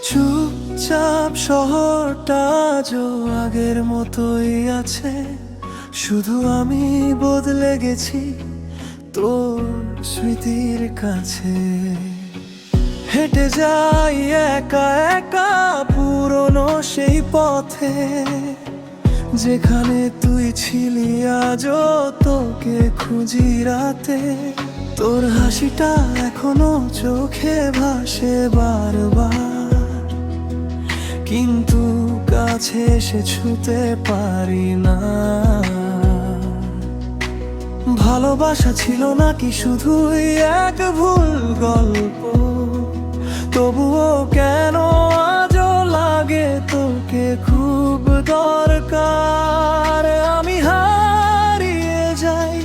চুপচাপ শহরটা আজও আগের মতোই আছে, শুধু আমি বদলে গেছি তোর স্মৃতির কাছে। হেঁটে যাই একা একা পুরনো সেই পথে, যেখানে তুই ছিলি আজও তোকে খুঁজি রাতে। তোর হাসিটা এখনো চোখে ভাসে বারবার, কিন্তু কাছে এসে ছুঁতে পারি না। ভালোবাসা ছিল নাকি শুধুই এক ভুল গল্প, তবুও কেন আজও লাগে তোকে খুব দরকার। আমি হারিয়ে যাই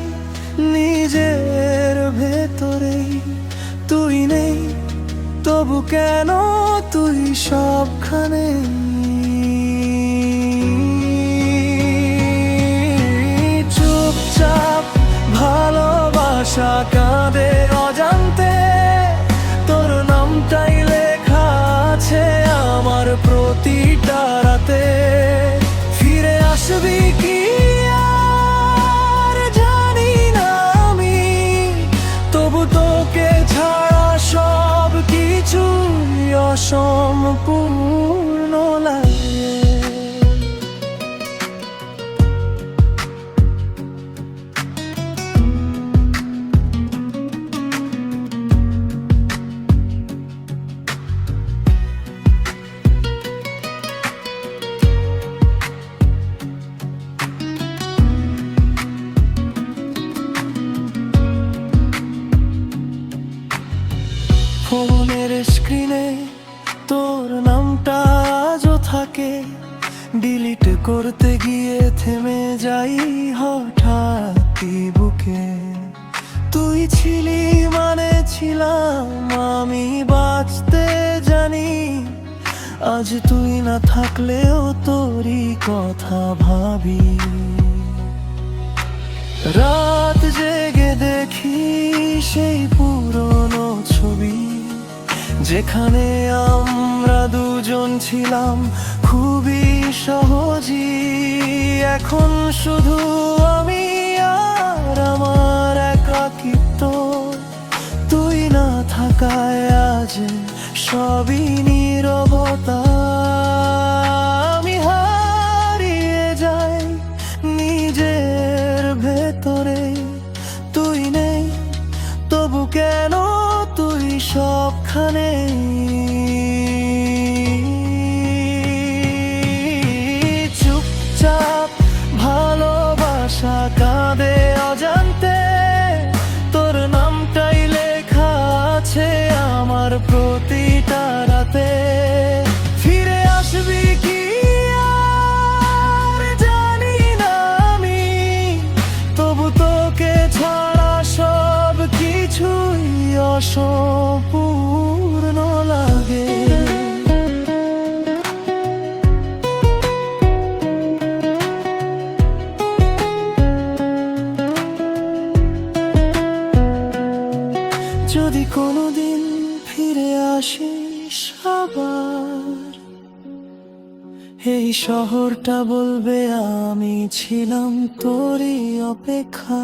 নিজের ভেতরেই, তুই নেই তবু কেন তুই সবখানে। চুপচাপ ভালোবাসা কাঁদে অজান্তে, তোর নামটাই লেখা আছে আমার প্রতিটা রাতে। ফিরে আসবি কি আর জানি না আমি, তবু তোকে ছাড়া সব কিছু অসম্পূর্ণ লাগে। ফোনের স্ক্রিনে তোর নামটা আজও থাকে, ডিলিট করতে গিয়ে থেমে যাই হঠাৎ বুকে। তুই ছিলি মানে ছিলাম আমি, বাঁচতে জানি। আজ তুই না থাকলেও তোরই কথা ভাবি। রাত জেগে দেখি সেই পুরনো ছবি, যেখানে আমরা দুজন ছিলাম খুবই সহজী। এখন শুধু আমি আর আমার একাকিত্ব, তুই না থাকায় আজ সবই নীরবতা। আমি হারিয়ে যাই নিজের ভেতরে, তুই নেই তবু কেন তুই সবখানে। চুপচাপ ভালোবাসা কাঁদে অজান্তে, তোর নামটাই লেখা আছে আমার প্রতিটা রাতে। ফিরে আসবি কি আর জানি না আমি, তবু তোকে ছাড়া সব কিছুই অসম্পূর্ণ লাগে। যদি কোনোদিন ফিরে আসিস আবার, এই শহরটা বলবে আমি ছিলাম তোরই অপেক্ষা।